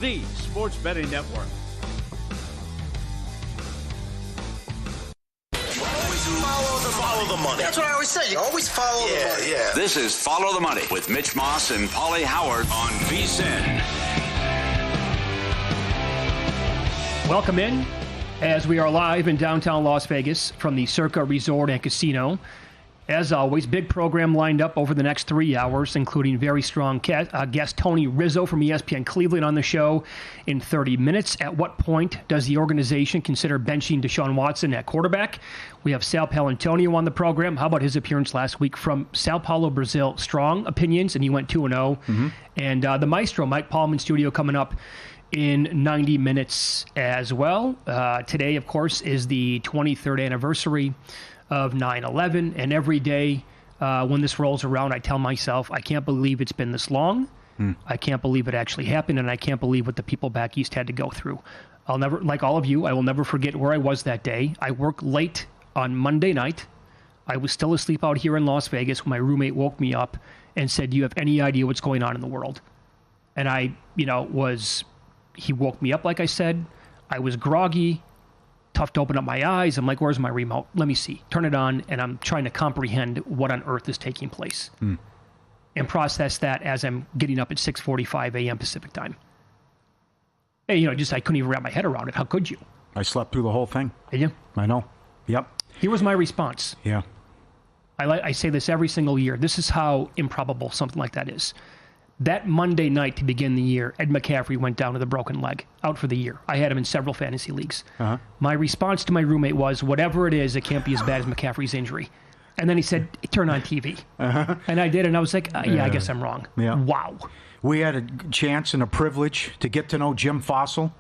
The Sports Betting Network. Always follow the money. That's what I always say. You always follow the money. Yeah. This is Follow the Money with Mitch Moss and Pauly Howard on VSiN. Welcome in as we are live in downtown Las Vegas from the Circa Resort and Casino. As always, big program lined up over the next 3 hours, including very strong guest Tony Rizzo from ESPN Cleveland on the show in 30 minutes. At what point does the organization consider benching Deshaun Watson at quarterback? We have Sal Paolantonio on the program. How about his appearance last week from Sao Paulo, Brazil? Strong opinions, and he went 2-0. Mm-hmm. And the maestro, Mike Palm, in studio coming up in 90 minutes as well. Today, of course, is the 23rd anniversary of 9/11, and every day when this rolls around, I tell myself, I can't believe it's been this long. I can't believe it actually happened, and I can't believe what the people back east had to go through. I'll never, like all of you, I will never forget where I was that day. I worked late on Monday night. I was still asleep out here in Las Vegas when my roommate woke me up and said, "Do you have any idea what's going on in the world?" And I, he woke me up, like I said. I was groggy. Tough to open up my eyes. I'm like, where's my remote? Let me see. Turn it on, and I'm trying to comprehend what on earth is taking place and process that as I'm getting up at 6:45 a.m. Pacific time. And, I couldn't even wrap my head around it. How could you? I slept through the whole thing. Did you? I know. Yep. Here was my response. Yeah. I say this every single year. This is how improbable something like that is. That Monday night to begin the year, Ed McCaffrey went down with a broken leg, out for the year. I had him in several fantasy leagues. Uh-huh. My response to my roommate was, whatever it is, it can't be as bad as McCaffrey's injury. And then he said, turn on TV. Uh-huh. And I did, and I was like, I guess I'm wrong. Yeah. Wow. We had a chance and a privilege to get to know Jim Fassel.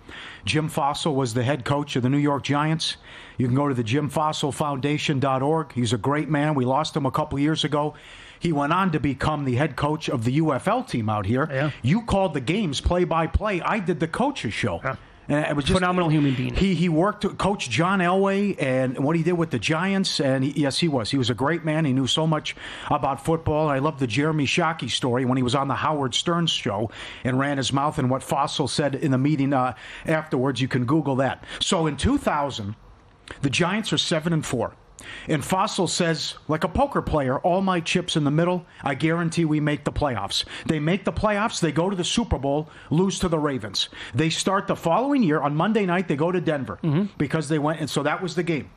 Jim Fassel was the head coach of the New York Giants. You can go to the JimFasselFoundation.org. He's a great man. We lost him a couple years ago. He went on to become the head coach of the UFL team out here. Yeah. You called the games play-by-play. I did the coaches show. Yeah. And it was just phenomenal human being. He worked, Coach John Elway, and what he did with the Giants. And yes, he was. He was a great man. He knew so much about football. I love the Jeremy Shockey story when he was on the Howard Stern show and ran his mouth. And what Fassel said in the meeting afterwards, you can Google that. So in 2000, the Giants are 7-4. And Fassel says, like a poker player, all my chips in the middle, I guarantee we make the playoffs. They make the playoffs, they go to the Super Bowl, lose to the Ravens. They start the following year, on Monday night, they go to Denver because they went, and so that was the game.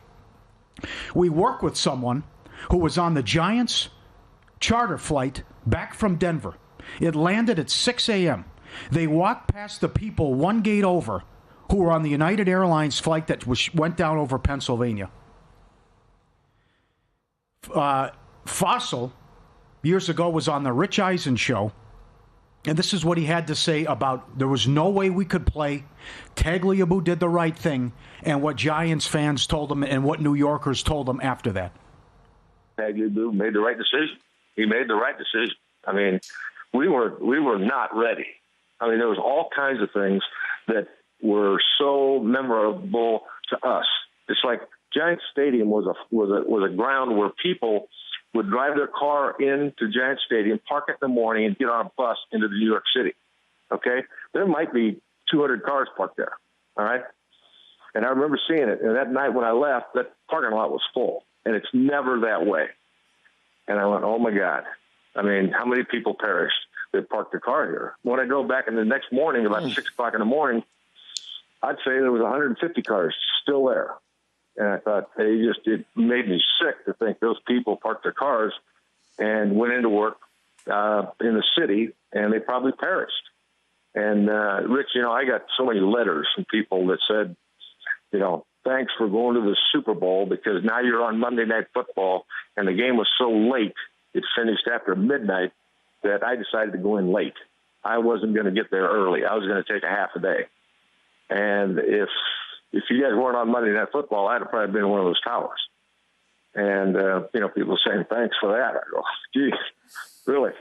We work with someone who was on the Giants charter flight back from Denver. It landed at 6 a.m. They walked past the people one gate over who were on the United Airlines flight that went down over Pennsylvania. Fassel, years ago, was on the Rich Eisen show, and this is what he had to say about there was no way we could play. Tagliabue did the right thing, and what Giants fans told him and what New Yorkers told him after that. Tagliabue made the right decision. He made the right decision. I mean, we were not ready. I mean, there was all kinds of things that were so memorable to us. It's like Giants Stadium was a ground where people would drive their car into Giants Stadium, park it in the morning, and get on a bus into New York City. Okay? There might be 200 cars parked there. All right? And I remember seeing it. And that night when I left, that parking lot was full. And it's never that way. And I went, oh, my God. I mean, how many people perished that parked their car here? When I drove back in the next morning, about 6 o'clock in the morning, I'd say there was 150 cars still there. And I thought, it made me sick to think those people parked their cars and went into work in the city, and they probably perished. And, Rich, I got so many letters from people that said, thanks for going to the Super Bowl because now you're on Monday Night Football, and the game was so late, it finished after midnight, that I decided to go in late. I wasn't going to get there early. I was going to take a half a day. And if you guys weren't on Monday Night Football, I'd have probably been in one of those towers. And, people saying thanks for that. I go, geez, really?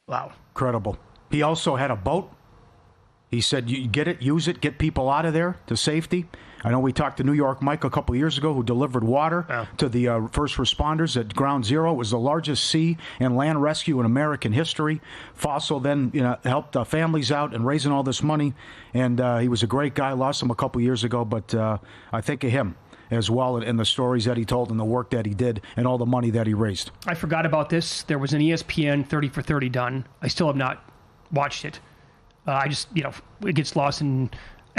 Wow. Incredible. He also had a boat He said, you get it, use it, get people out of there to safety. I know we talked to New York Mike a couple of years ago who delivered water to the first responders at Ground Zero. It was the largest sea and land rescue in American history. Fassel then helped families out and raising all this money. And he was a great guy. Lost him a couple of years ago, but I think of him as well in the stories that he told and the work that he did and all the money that he raised. I forgot about this. There was an ESPN 30 for 30 done. I still have not watched it. I just, it gets lost in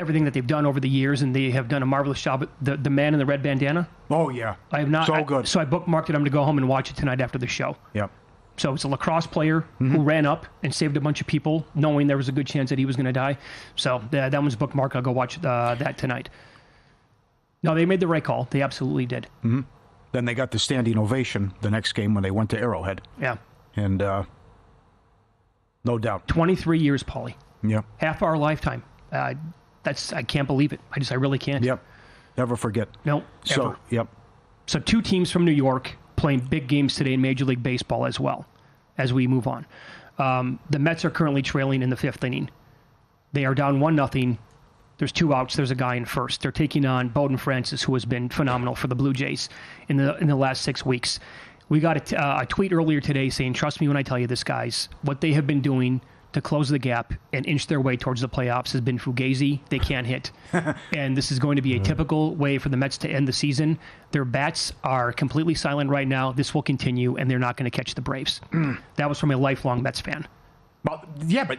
everything that they've done over the years, and they have done a marvelous job. The man in the red bandana. Oh, yeah. I have not. So good. So I bookmarked it. I'm going to go home and watch it tonight after the show. Yep. So it's a lacrosse player who ran up and saved a bunch of people, knowing there was a good chance that he was going to die. So that one's bookmarked. I'll go watch that tonight. No, they made the right call. They absolutely did. Mm-hmm. Then they got the standing ovation the next game when they went to Arrowhead. Yeah. And no doubt. 23 years, Pauly. Yeah. Half our lifetime. I can't believe it. I really can't. Yep. Never forget. No. So, yep. So 2 teams from New York playing big games today in Major League Baseball as well, as we move on. The Mets are currently trailing in the 5th inning. They are down 1-0. There's 2 outs. There's a guy in first. They're taking on Bowden Francis, who has been phenomenal for the Blue Jays in the last 6 weeks. We got a tweet earlier today saying, trust me when I tell you this, guys. What they have been doing to close the gap and inch their way towards the playoffs has been fugazi. They can't hit. And this is going to be a typical way for the Mets to end the season. Their bats are completely silent right now. This will continue, and they're not going to catch the Braves. That was from a lifelong Mets fan. Well, yeah, but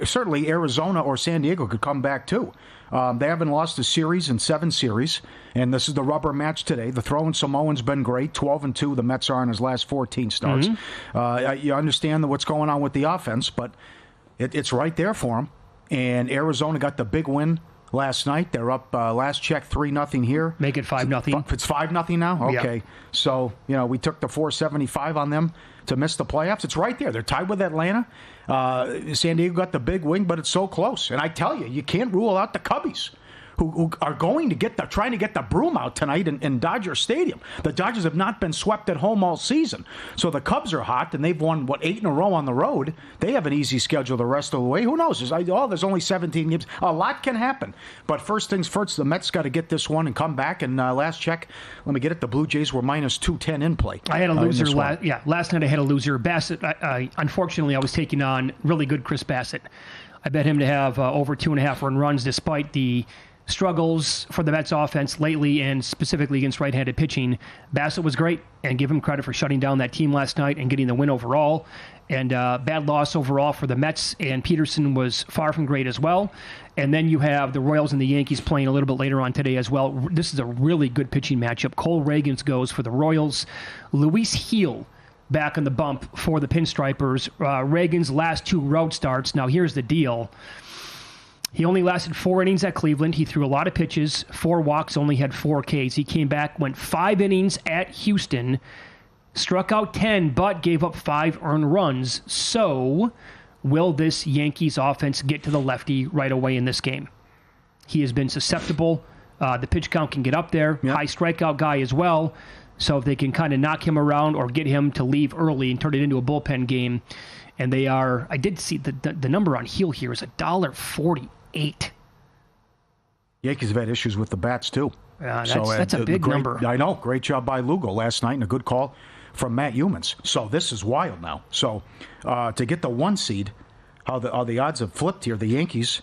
certainly Arizona or San Diego could come back, too. They haven't lost a series in 7 series, and this is the rubber match today. The throwing Samoan's been great, 12-2. The Mets are in his last 14 starts. You understand what's going on with the offense, but it's right there for them. And Arizona got the big win last night. They're up, last check, 3-0 here. Make it 5-0. It's 5-0 now? Okay. Yeah. So, we took the 475 on them to miss the playoffs. It's right there. They're tied with Atlanta. San Diego got the big win, but it's so close. And I tell you, you can't rule out the Cubbies, who are going to trying to get the broom out tonight in Dodger Stadium. The Dodgers have not been swept at home all season. So the Cubs are hot, and they've won, 8 in a row on the road. They have an easy schedule the rest of the way. Who knows? There's only 17 games. A lot can happen. But first things first, the Mets got to get this one and come back. And last check, let me get it, the Blue Jays were minus 210 in play. I had a loser last night. I had a loser. Bassett, unfortunately, I was taking on really good Chris Bassett. I bet him to have over 2.5 earned runs despite the struggles for the Mets offense lately and specifically against right-handed pitching. Bassett was great, and give him credit for shutting down that team last night and getting the win overall. And bad loss overall for the Mets, and Peterson was far from great as well. And then you have the Royals and the Yankees playing a little bit later on today as well. This is a really good pitching matchup. Cole Reagans goes for the Royals. Luis Heel back on the bump for the Pinstripers. Reagan's last 2 road starts. Now, here's the deal. He only lasted 4 innings at Cleveland. He threw a lot of pitches, 4 walks, only had 4 Ks. He came back, went 5 innings at Houston, struck out 10, but gave up 5 earned runs. So, will this Yankees offense get to the lefty right away in this game? He has been susceptible. The pitch count can get up there. Yep. High strikeout guy as well. So if they can kind of knock him around or get him to leave early and turn it into a bullpen game. And they are, I did see the number on Heel here is $1.48. Yankees have had issues with the bats, too. That's a big number. I know. Great job by Lugo last night and a good call from Matt Humans. So this is wild now. So to get the 1 seed, how the odds have flipped here. The Yankees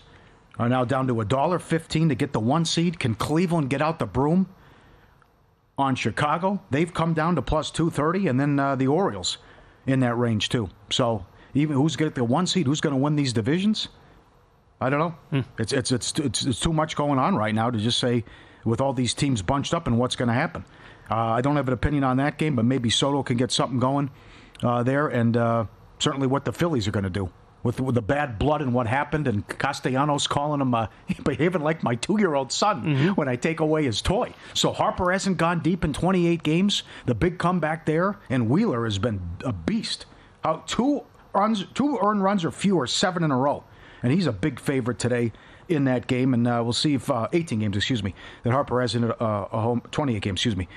are now down to $1.15 to get the 1 seed. Can Cleveland get out the broom on Chicago? They've come down to plus 230, and then the Orioles in that range, too. So even who's going to get the 1 seed? Who's going to win these divisions? I don't know. It's too much going on right now to just say with all these teams bunched up and what's going to happen. I don't have an opinion on that game, but maybe Soto can get something going there, and certainly what the Phillies are going to do with the bad blood and what happened, and Castellanos calling him behaving like my 2-year-old son when I take away his toy. So Harper hasn't gone deep in 28 games. The big comeback there, and Wheeler has been a beast. 2 earned runs or fewer, 7 in a row. And he's a big favorite today in that game. And we'll see if 18 games, that Harper has in a home, 28 games, the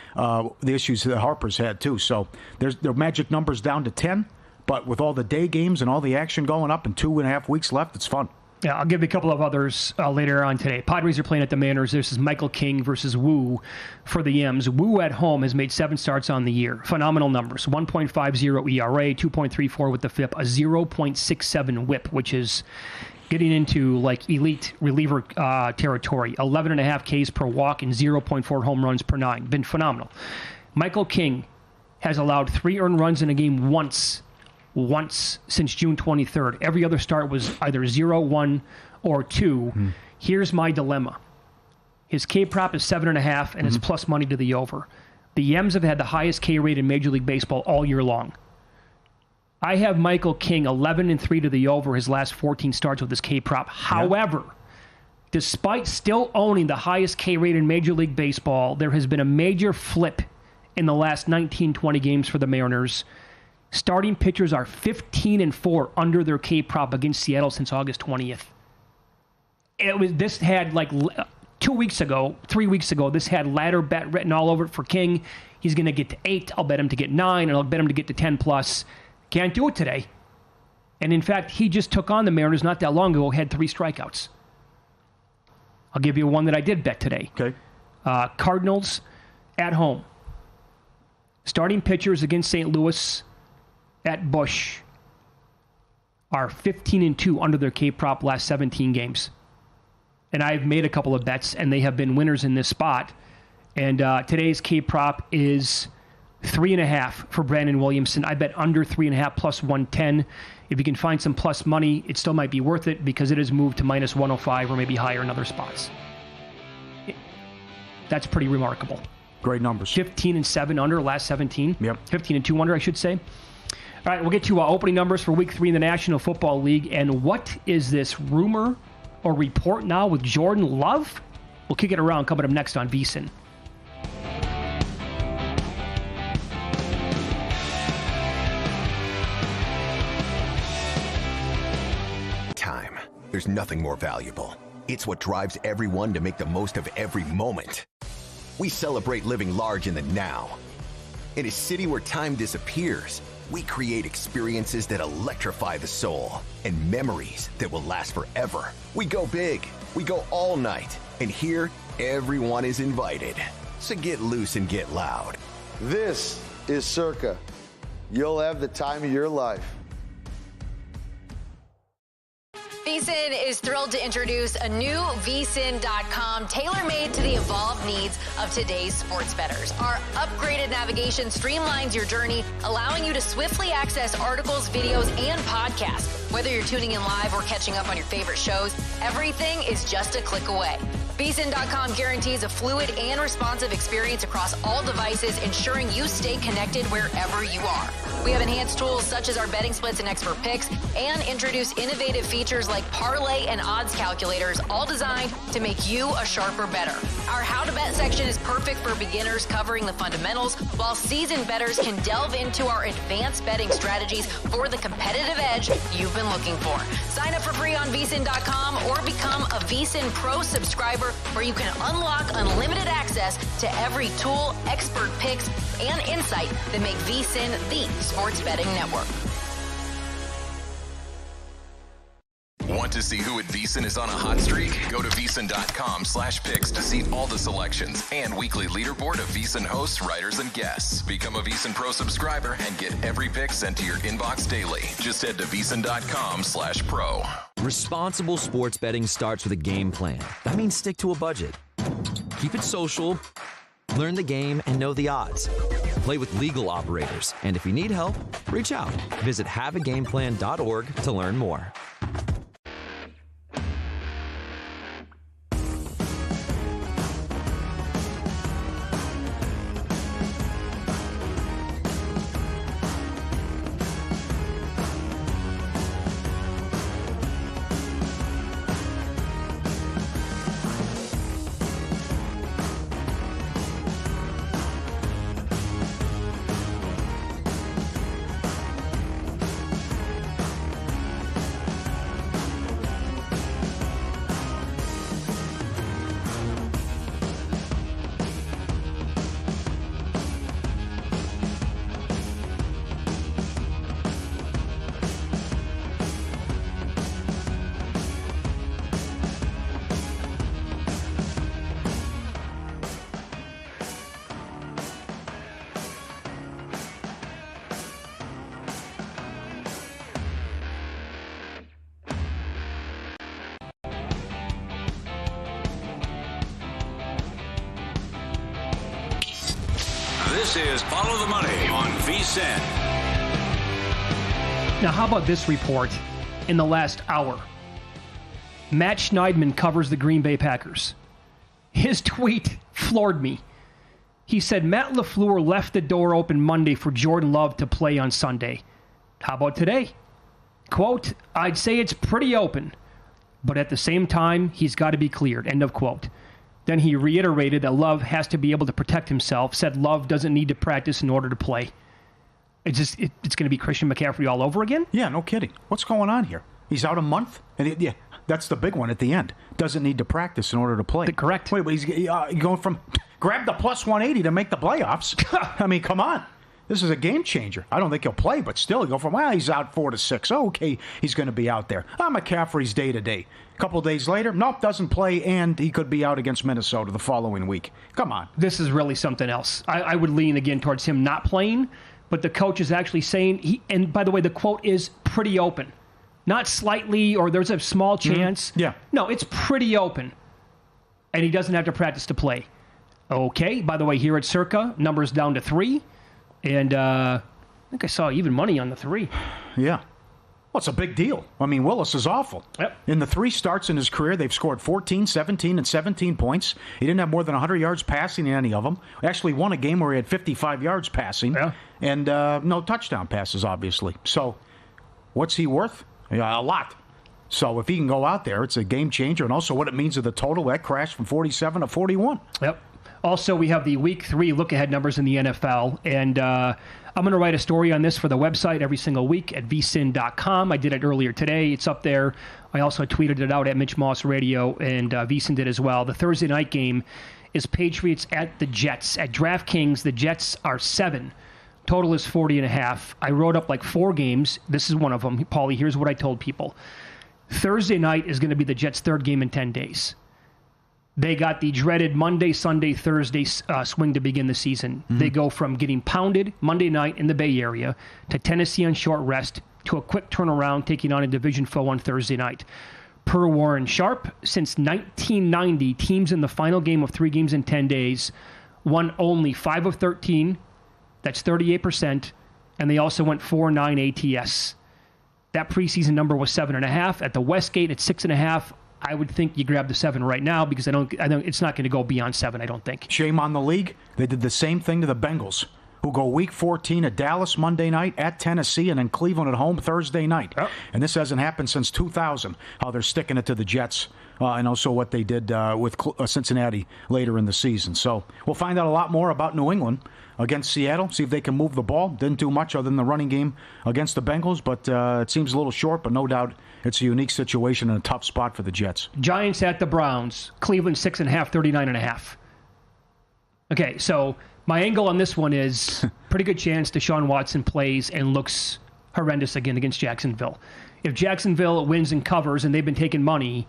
issues that Harper's had, too. So their magic number's down to 10. But with all the day games and all the action going up and 2.5 weeks left, it's fun. Yeah, I'll give you a couple of others later on today. Padres are playing at the Mariners. This is Michael King versus Wu for the M's. Wu at home has made 7 starts on the year. Phenomenal numbers. 1.50 ERA, 2.34 with the FIP, a 0.67 whip, which is getting into like elite reliever territory. 11.5 Ks per walk and 0.4 home runs per 9. Been phenomenal. Michael King has allowed 3 earned runs in a game once since June 23rd. Every other start was either 0, 1, or 2. Here's my dilemma. His K prop is 7.5, and it's plus money to the over. The M's have had the highest K rate in Major League Baseball all year long. I have Michael King 11-3 to the over his last 14 starts with his K prop. However, despite still owning the highest K rate in Major League Baseball, there has been a major flip in the last 19-20 games for the Mariners. Starting pitchers are 15-4 under their K prop against Seattle since August 20th. This had like 2 weeks ago, 3 weeks ago, this had ladder bet written all over it for King. He's going to get to 8. I'll bet him to get 9, and I'll bet him to get to 10 plus. Can't do it today. And in fact, he just took on the Mariners not that long ago, had 3 strikeouts. I'll give you one that I did bet today. Okay. Cardinals at home. Starting pitchers against St. Louis at Busch are 15-2 under their K prop last 17 games. And I've made a couple of bets, and they have been winners in this spot. And today's K prop is 3.5 for Brandon Williamson. I bet under 3.5 plus 110. If you can find some plus money, it still might be worth it because it has moved to minus 105 or maybe higher in other spots. That's pretty remarkable. Great numbers. 15-7 under last 17. Yep. 15-2 under, I should say. All right, we'll get to opening numbers for Week 3 in the National Football League. And what is this rumor or report now with Jordan Love? We'll kick it around coming up next on VSiN. Time. There's nothing more valuable. It's what drives everyone to make the most of every moment. We celebrate living large in the now. In a city where time disappears, we create experiences that electrify the soul and memories that will last forever. We go big, we go all night, and here, everyone is invited. So get loose and get loud. This is Circa. You'll have the time of your life. VSiN is thrilled to introduce a new VSiN.com tailor-made to the evolved needs of today's sports bettors. Our upgraded navigation streamlines your journey, allowing you to swiftly access articles, videos, and podcasts. Whether you're tuning in live or catching up on your favorite shows, everything is just a click away. VSiN.com guarantees a fluid and responsive experience across all devices, ensuring you stay connected wherever you are. We have enhanced tools such as our betting splits and expert picks, and introduce innovative features like parlay and odds calculators, all designed to make you a sharper bettor. Our how to bet section is perfect for beginners, covering the fundamentals, while seasoned bettors can delve into our advanced betting strategies for the competitive edge you've been looking for. Sign up for free on VSiN.com or become a VSiN Pro subscriber, where you can unlock unlimited access to every tool, expert picks, and insight that make VSiN the sports betting network. Want to see who at VSiN is on a hot streak? Go to VSiN.com/picks to see all the selections and weekly leaderboard of VSiN hosts, writers, and guests. Become a VSiN Pro subscriber and get every pick sent to your inbox daily. Just head to VSiN.com/pro. Responsible sports betting starts with a game plan. That means stick to a budget. Keep it social, learn the game, and know the odds. Play with legal operators, and if you need help, reach out. Visit haveagameplan.org to learn more. This is Follow the Money on VSiN. Now, how about this report in the last hour? Matt Schneidman covers the Green Bay Packers. His tweet floored me. He said Matt LaFleur left the door open Monday for Jordan Love to play on Sunday. How about today? Quote, I'd say it's pretty open, but at the same time, he's got to be cleared. End of quote. Then he reiterated that Love has to be able to protect himself, said Love doesn't need to practice in order to play. It's going to be Christian McCaffrey all over again? Yeah, no kidding. What's going on here? He's out a month? And yeah, that's the big one at the end. Doesn't need to practice in order to play. Correct. Wait, but he's going from grab the plus 180 to make the playoffs. I mean, come on. This is a game changer. I don't think he'll play, but still, you go from, he's out 4 to 6. Oh, okay, he's going to be out there. McCaffrey's day to day. A couple days later, nope, doesn't play, and he could be out against Minnesota the following week. Come on. This is really something else. I would lean again towards him not playing, but the coach is actually saying, and by the way, the quote is pretty open. Not slightly, or there's a small chance. Yeah. No, it's pretty open. And he doesn't have to practice to play. Okay, by the way, here at Circa, numbers down to 3. And I think I saw even money on the 3. Yeah. Well, it's a big deal. I mean, Willis is awful. Yep. In the 3 starts in his career, they've scored 14, 17, and 17 points. He didn't have more than 100 yards passing in any of them. Actually won a game where he had 55 yards passing. Yeah. And no touchdown passes, obviously. So what's he worth? Yeah, a lot. So if he can go out there, it's a game changer. And also what it means to the total, that crashed from 47 to 41. Yep. Also, we have the Week 3 look-ahead numbers in the NFL, and I'm going to write a story on this for the website every single week at VSiN.com. I did it earlier today. It's up there. I also tweeted it out at Mitch Moss Radio, and VSiN did as well. The Thursday night game is Patriots at the Jets. At DraftKings, the Jets are 7. Total is 40.5. I wrote up like 4 games. This is one of them. Pauly, here's what I told people. Thursday night is going to be the Jets' 3rd game in 10 days. They got the dreaded Monday, Sunday, Thursday swing to begin the season. Mm-hmm. They go from getting pounded Monday night in the Bay Area to Tennessee on short rest to a quick turnaround taking on a division foe on Thursday night. Per Warren Sharp, since 1990, teams in the final game of 3 games in 10 days won only 5 of 13. That's 38%. And they also went 4-9 ATS. That preseason number was 7.5. At the Westgate, it's 6.5. I would think you grab the 7 right now because I don't. It's not going to go beyond 7. I don't think. Shame on the league. They did the same thing to the Bengals, who go Week 14 at Dallas Monday night, at Tennessee, and then Cleveland at home Thursday night. Yep. And this hasn't happened since 2000. How they're sticking it to the Jets, and also what they did with Cincinnati later in the season. So we'll find out a lot more about New England against Seattle. See if they can move the ball. Didn't do much other than the running game against the Bengals, but it seems a little short. But no doubt. It's a unique situation and a tough spot for the Jets. Giants at the Browns. Cleveland 6.5, 39.5. Okay, so my angle on this one is pretty good chance Deshaun Watson plays and looks horrendous again against Jacksonville. If Jacksonville wins and covers and they've been taking money,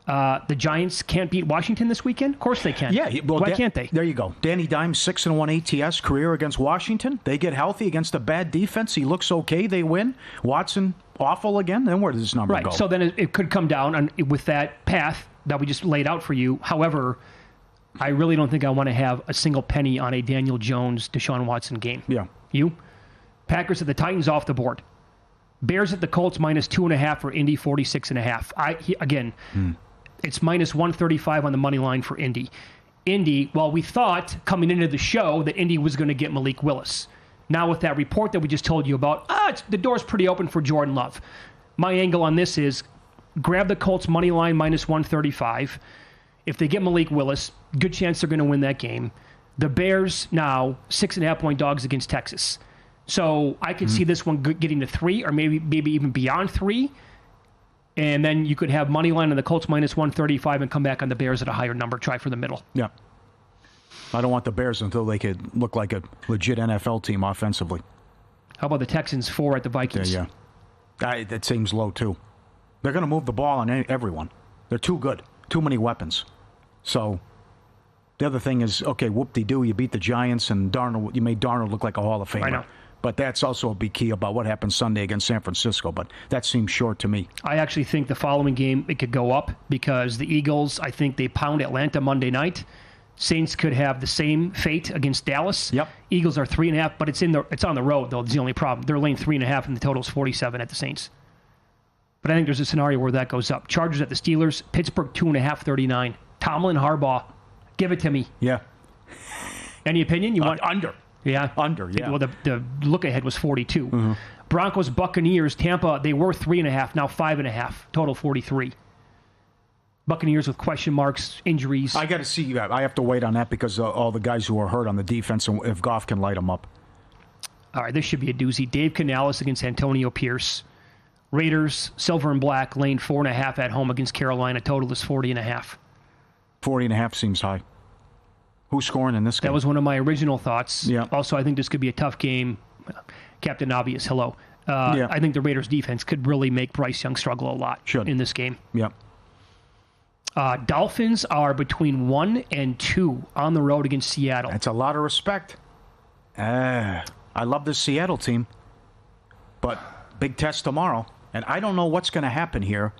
the Giants can't beat Washington this weekend? Of course they can. Yeah, well, why can't they? There you go. Danny Dimes, 6-1 ATS career against Washington. They get healthy against a bad defense. He looks okay. They win. Watson, awful again. Then where does this number go? Right, so then it could come down with that path that we just laid out for you. However, I really don't think I want to have a single penny on a Daniel Jones, Deshaun Watson game. Yeah. You? Packers at the Titans off the board. Bears at the Colts minus 2.5 for Indy, 46.5. It's minus 135 on the money line for Indy. Indy, well, we thought coming into the show that Indy was going to get Malik Willis. Now with that report that we just told you about, the door's pretty open for Jordan Love. My angle on this is grab the Colts money line minus 135. If they get Malik Willis, good chance they're going to win that game. The Bears now 6.5-point dogs against Texas. So I could see this one getting to 3 or maybe even beyond 3. And then you could have money line on the Colts minus 135 and come back on the Bears at a higher number. Try for the middle. Yeah. I don't want the Bears until they could look like a legit NFL team offensively. How about the Texans 4 at the Vikings? Yeah. That seems low, too. They're going to move the ball on everyone. They're too good. Too many weapons. So the other thing is, okay, whoop-de-doo, you beat the Giants, and you made Darnold look like a Hall of Famer. I know. But that's also a big key about what happens Sunday against San Francisco. But that seems short to me. I actually think the following game, it could go up because the Eagles, I think they pound Atlanta Monday night. Saints could have the same fate against Dallas. Yep. Eagles are 3.5, but it's on the road, though. It's the only problem. They're laying 3.5, and the total is 47 at the Saints. But I think there's a scenario where that goes up. Chargers at the Steelers. Pittsburgh 2.5, 39. Tomlin, Harbaugh. Give it to me. Yeah. Any opinion? You want under? Yeah. Under, yeah. Well, the look ahead was 42. Mm-hmm. Broncos, Buccaneers, Tampa, they were 3.5, now 5.5. Total 43. Buccaneers with question marks, injuries. I got to see. I have to wait on that because all the guys who are hurt on the defense, and if Goff can light them up. All right, this should be a doozy. Dave Canales against Antonio Pierce. Raiders, silver and black, lane 4.5 at home against Carolina. Total is 40.5. 40.5 seems high. Who's scoring in this game? That was one of my original thoughts. Yeah. Also, I think this could be a tough game. Captain Obvious, hello. I think the Raiders' defense could really make Bryce Young struggle a lot in this game. Yep. Dolphins are between 1 and 2 on the road against Seattle. That's a lot of respect. I love this Seattle team, but big test tomorrow. And I don't know what's going to happen here.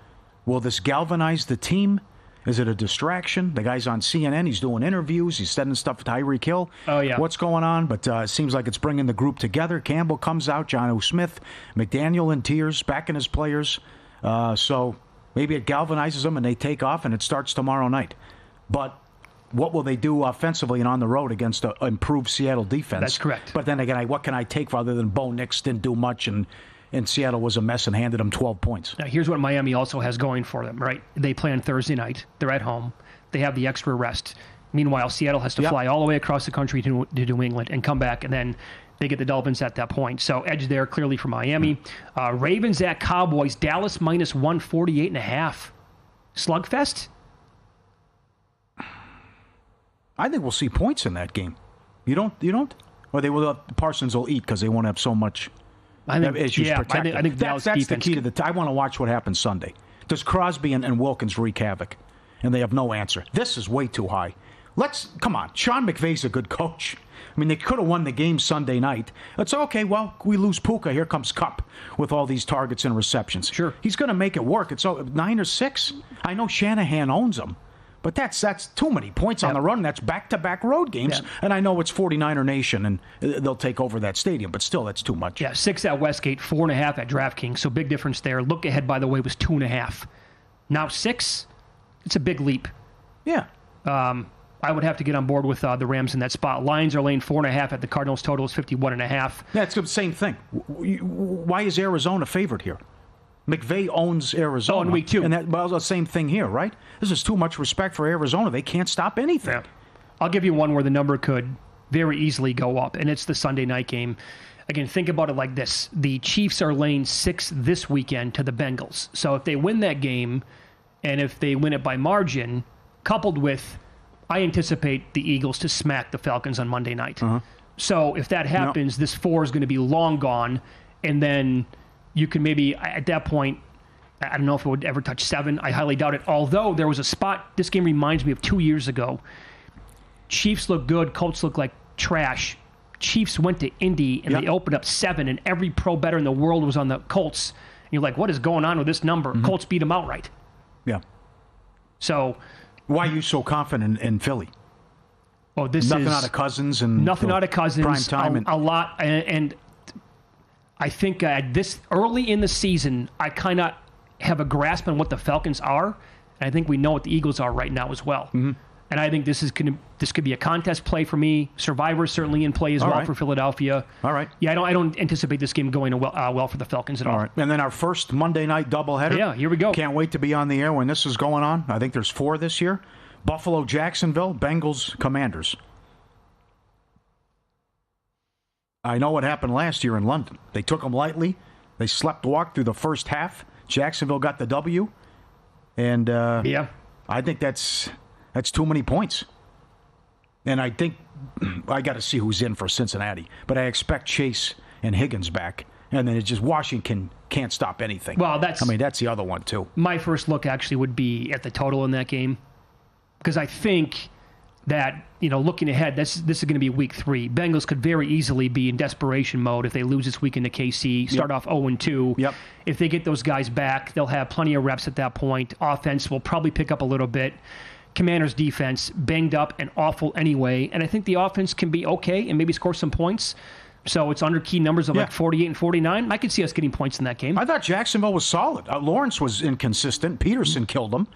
Will this galvanize the team? Is it a distraction? The guy's on CNN. He's doing interviews. He's sending stuff to Tyreek Hill. Oh, yeah. What's going on? But it seems like it's bringing the group together. Campbell comes out. John O. Smith. McDaniel in tears, backing his players. So maybe it galvanizes them and they take off and it starts tomorrow night. But what will they do offensively and on the road against an improved Seattle defense? That's correct. But then again, what can I take other than Bo Nix didn't do much and Seattle was a mess and handed them 12 points. Now, here's what Miami also has going for them, right? They play on Thursday night. They're at home. They have the extra rest. Meanwhile, Seattle has to fly all the way across the country to New England and come back, and then they get the Dolphins at that point. So edge there clearly for Miami. Ravens at Cowboys. Dallas minus 148.5. Slugfest? I think we'll see points in that game. You don't? Or they will. Parsons will eat because they won't have so much. I think, issues protected. I think that's the key to I want to watch what happens Sunday. Does Crosby and Wilkins wreak havoc? And they have no answer. This is way too high. Come on. Sean McVay's a good coach. I mean, they could have won the game Sunday night. It's okay. Well, we lose Puka. Here comes Kupp with all these targets and receptions. Sure. He's going to make it work. It's 9 or 6. I know Shanahan owns them. But that's too many points on the run. That's back-to-back road games. Yeah. And I know it's 49er Nation, and they'll take over that stadium. But still, that's too much. Yeah, 6 at Westgate, 4.5 at DraftKings. So big difference there. Look ahead, by the way, was 2.5. Now 6, it's a big leap. Yeah. I would have to get on board with the Rams in that spot. Lions are laying 4.5 at the Cardinals. Total is 51.5. Yeah, it's the same thing. Why is Arizona favored here? McVay owns Arizona. Oh, in week 2. And the same thing here, right? This is too much respect for Arizona. They can't stop anything. Yeah. I'll give you one where the number could very easily go up, and it's the Sunday night game. Again, think about it like this. The Chiefs are laying 6 this weekend to the Bengals. So if they win that game, and if they win it by margin, coupled with, I anticipate the Eagles to smack the Falcons on Monday night. Uh-huh. So if that happens, this 4 is going to be long gone, and then you can maybe, at that point, I don't know if it would ever touch 7. I highly doubt it. Although there was a spot, this game reminds me of 2 years ago. Chiefs look good, Colts look like trash. Chiefs went to Indy, and they opened up 7, and every pro bettor in the world was on the Colts. And you're like, what is going on with this number? Mm-hmm. Colts beat them outright. Yeah. So why are you so confident in Philly? Oh, nothing out of Cousins and nothing out of Cousins. Prime time a lot, and I think this early in the season, I kind of have a grasp on what the Falcons are, and I think we know what the Eagles are right now as well. Mm-hmm. And I think this could be a contest play for me. Survivor certainly in play as well for Philadelphia. All right. Yeah, I don't anticipate this game going well for the Falcons at all. All right. And then our first Monday night doubleheader. Yeah, here we go. Can't wait to be on the air when this is going on. I think there's 4 this year. Buffalo, Jacksonville, Bengals, Commanders. I know what happened last year in London. They took them lightly. They slept walk through the first half. Jacksonville got the W. And I think that's too many points. And I think I got to see who's in for Cincinnati. But I expect Chase and Higgins back. And then it's just Washington can't stop anything. Well, that's the other one, too. My first look actually would be at the total in that game. Because I think that, looking ahead, this is going to be week 3. Bengals could very easily be in desperation mode if they lose this weekend to KC, start off 0-2. Yep. If they get those guys back, they'll have plenty of reps at that point. Offense will probably pick up a little bit. Commanders defense banged up and awful anyway, and I think the offense can be okay and maybe score some points. So it's under key numbers of like 48 and 49. I could see us getting points in that game. I thought Jacksonville was solid. Lawrence was inconsistent. Peterson killed them.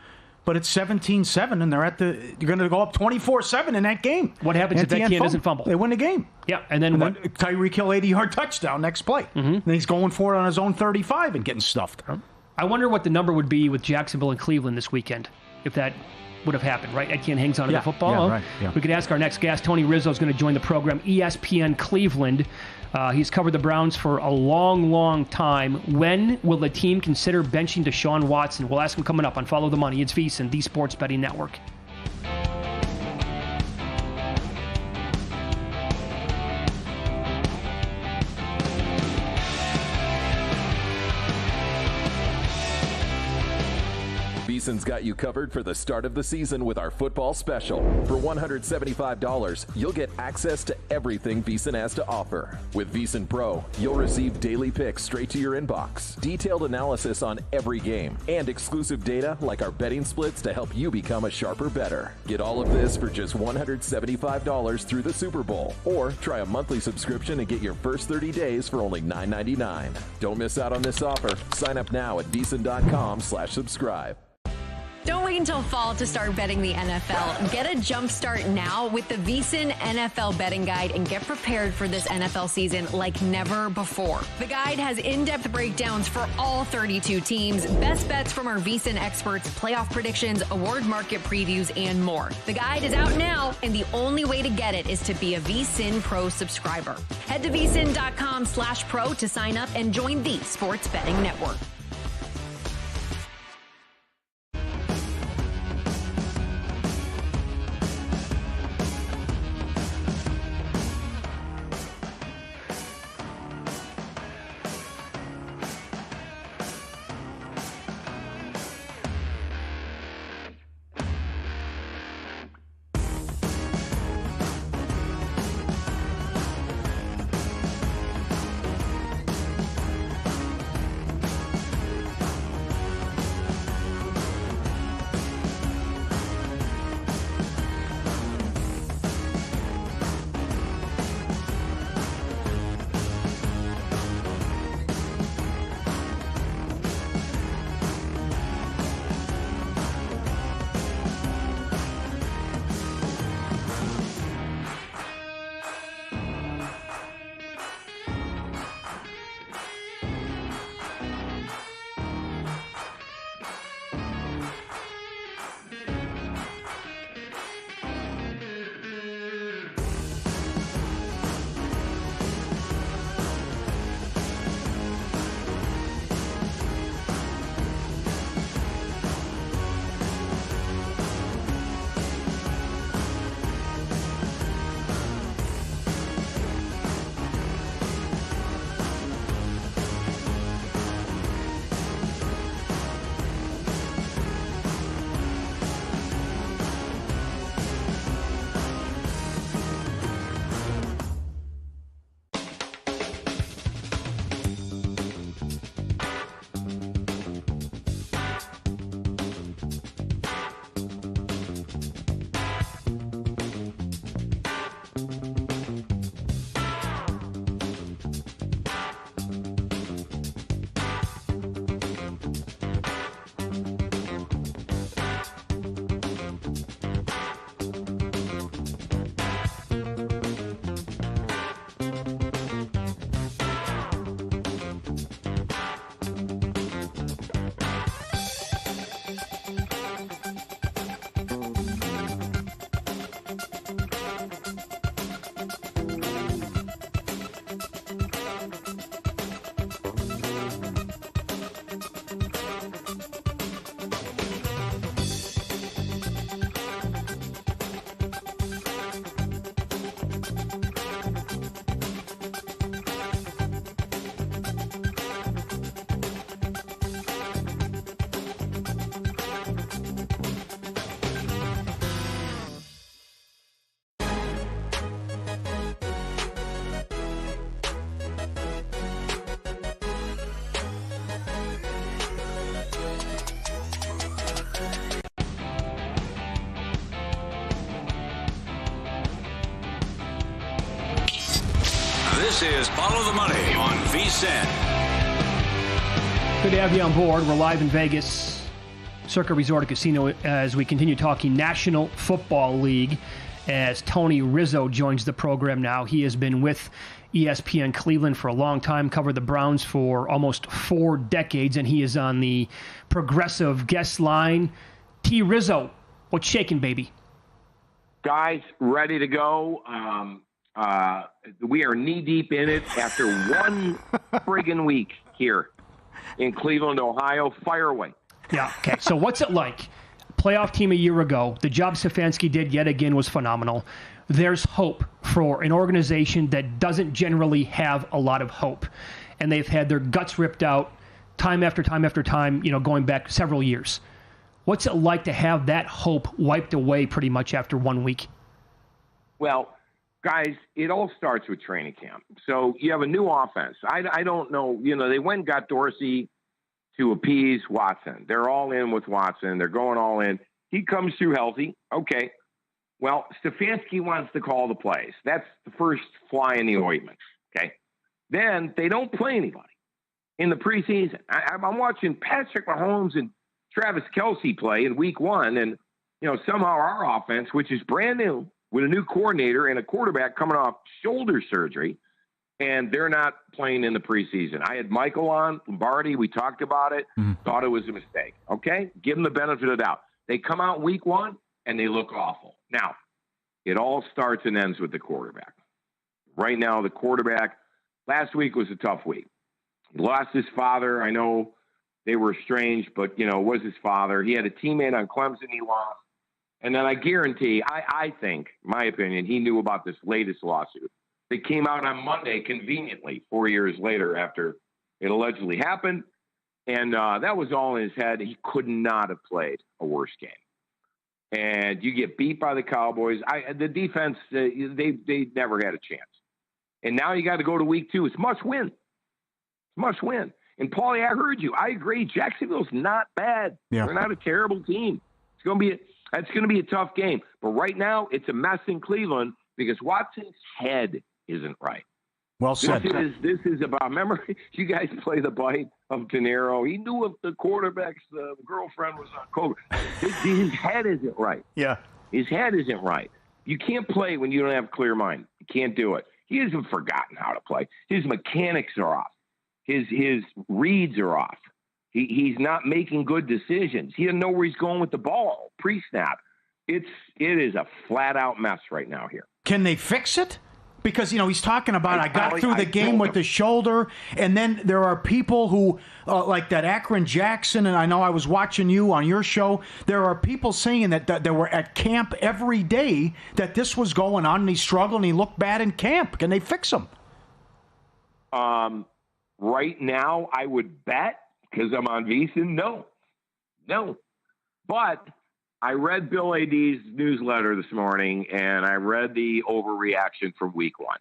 But it's 17-7, and they're going to go up 24-7 in that game. What happens if Etienne doesn't fumble? They win the game. Yeah, and then what? Tyreek Hill 80-yard touchdown next play. And he's going for it on his own 35 and getting stuffed. I wonder what the number would be with Jacksonville and Cleveland this weekend, if that would have happened, right? Etienne hangs on to the football. Yeah, right. Yeah. We could ask our next guest. Tony Rizzo is going to join the program, ESPN Cleveland. He's covered the Browns for a long, long time. When will the team consider benching Deshaun Watson? We'll ask him coming up on Follow the Money. It's VSiN, the Sports Betting Network. VSiN's got you covered for the start of the season with our football special. For $175, you'll get access to everything VSiN has to offer. With VSiN Pro, you'll receive daily picks straight to your inbox, detailed analysis on every game, and exclusive data like our betting splits to help you become a sharper bettor. Get all of this for just $175 through the Super Bowl. Or try a monthly subscription and get your first 30 days for only $9.99. Don't miss out on this offer. Sign up now at VSiN.com/subscribe. Don't wait until fall to start betting the NFL. Get a jump start now with the VSiN NFL Betting Guide and get prepared for this NFL season like never before. The guide has in-depth breakdowns for all 32 teams, best bets from our VSiN experts, playoff predictions, award market previews, and more. The guide is out now, and the only way to get it is to be a VSiN Pro subscriber. Head to VSiN.com/pro to sign up and join the Sports Betting Network. This is Follow the Money on VSiN. Good to have you on board. We're live in Vegas, Circa Resort and Casino, as we continue talking National Football League, as Tony Rizzo joins the program now. He has been with ESPN Cleveland for a long time, covered the Browns for almost 4 decades, and he is on the progressive guest line. T. Rizzo, what's shaking, baby? Guys, ready to go. We are knee-deep in it after one friggin' week here in Cleveland, Ohio. Fire away. Yeah, okay. So what's it like? Playoff team a year ago. The job Stefanski did yet again was phenomenal. There's hope for an organization that doesn't generally have a lot of hope. And they've had their guts ripped out time after time after time, going back several years. What's it like to have that hope wiped away pretty much after 1 week? Well, guys, it all starts with training camp. So you have a new offense. I don't know. They went and got Dorsey to appease Watson. They're all in with Watson. They're going all in. He comes through healthy. Okay. Well, Stefanski wants to call the plays. That's the first fly in the ointment. Okay. Then they don't play anybody in the preseason. I'm watching Patrick Mahomes and Travis Kelce play in week 1. And, somehow our offense, which is brand new with a new coordinator and a quarterback coming off shoulder surgery, and they're not playing in the preseason. I had Michael on, Lombardi. We talked about it. Thought it was a mistake. Okay? Give them the benefit of the doubt. They come out week 1, and they look awful. Now, it all starts and ends with the quarterback. Right now, the quarterback, last week was a tough week. He lost his father. I know they were estranged, but, it was his father. He had a teammate on Clemson he lost. And then I guarantee, I think, my opinion, he knew about this latest lawsuit. They came out on Monday, conveniently, 4 years later after it allegedly happened. And that was all in his head. He could not have played a worse game. And you get beat by the Cowboys. The defense, they never had a chance. And now you got to go to week 2. It's must win. It's must win. And, Pauly, I heard you. I agree. Jacksonville's not bad. Yeah. They're not a terrible team. That's going to be a tough game. But right now, it's a mess in Cleveland because Watson's head isn't right. Well said. This is about, remember, you guys play the bite of De Niro. He knew if the quarterback's girlfriend was on COVID. His head isn't right. Yeah. His head isn't right. You can't play when you don't have a clear mind. You can't do it. He hasn't forgotten how to play. His mechanics are off. His reads are off. He's not making good decisions. He doesn't know where he's going with the ball pre-snap. It is a flat-out mess right now here. Can they fix it? Because, he's talking about I got through the game with the shoulder, and then there are people who, like that Akron Jackson, and I know I was watching you on your show, there are people saying that they were at camp every day, that this was going on, and he struggled, and he looked bad in camp. Can they fix him? Right now, I would bet, because I'm on VSiN, no. But I read Bill A.D.'s newsletter this morning, and I read the overreaction from week 1.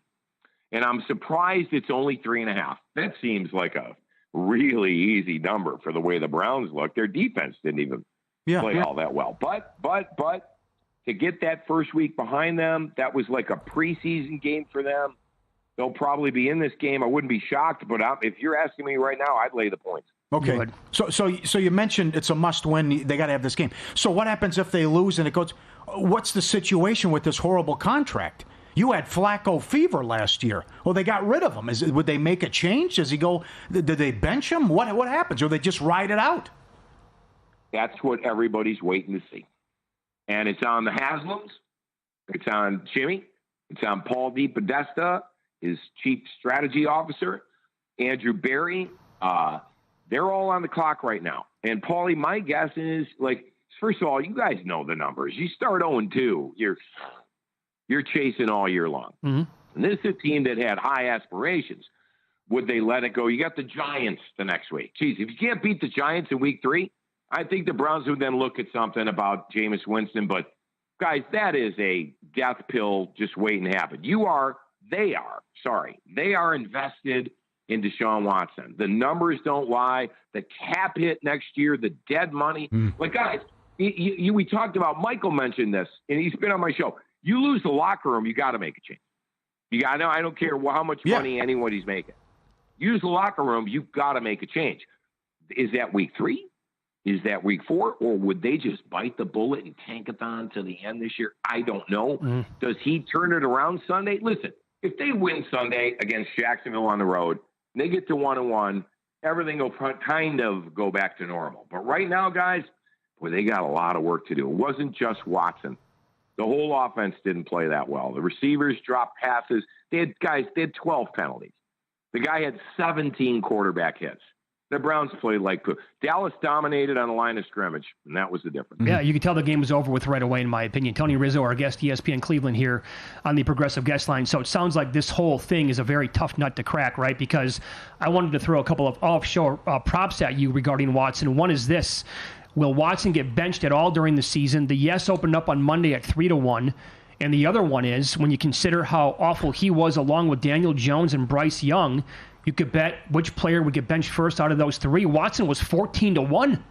And I'm surprised it's only 3.5. That seems like a really easy number for the way the Browns look. Their defense didn't even play all that well. But to get that first week behind them, that was like a preseason game for them. They'll probably be in this game. I wouldn't be shocked, but if you're asking me right now, I'd lay the points. Okay. So you mentioned it's a must-win. They got to have this game. So what happens if they lose and it goes? What's the situation with this horrible contract? You had Flacco fever last year. Well, they got rid of him. Would they make a change? Does he go? Did they bench him? What happens? Or they just ride it out? That's what everybody's waiting to see. And it's on the Haslams. It's on Jimmy. It's on Paul DePodesta, his chief strategy officer, Andrew Berry. They're all on the clock right now. And, Pauly, my guess is, first of all, you guys know the numbers. You start 0-2, you're chasing all year long. Mm-hmm. And this is a team that had high aspirations. Would they let it go? You got the Giants the next week. Geez, if you can't beat the Giants in week 3, I think the Browns would then look at something about Jameis Winston. But, guys, that is a death pill just waiting to happen. They are invested in Deshaun Watson. The numbers don't lie. The cap hit next year, the dead money. Guys, we talked about, Michael mentioned this, and he's been on my show. You lose the locker room, you got to make a change. I don't care how much money anybody's making. Use the locker room. You've got to make a change. Is that week 3? Is that week 4? Or would they just bite the bullet and tank-a-thon to the end this year? I don't know. Does he turn it around Sunday? Listen, if they win Sunday against Jacksonville on the road, and they get to 1-1, everything will kind of go back to normal. But right now, guys, boy, they got a lot of work to do. It wasn't just Watson. The whole offense didn't play that well. The receivers dropped passes. They had 12 penalties. The guy had 17 quarterback hits. The Browns played like poop. Dallas dominated on the line of scrimmage, and that was the difference. Yeah, you could tell the game was over with right away, in my opinion. Tony Rizzo, our guest, ESPN Cleveland here on the Progressive Guest Line. So it sounds like this whole thing is a very tough nut to crack, right? Because I wanted to throw a couple of offshore props at you regarding Watson. One is this. Will Watson get benched at all during the season? The yes opened up on Monday at 3-1. And the other one is, when you consider how awful he was along with Daniel Jones and Bryce Young, you could bet which player would get benched first out of those 3. Watson was 14-1.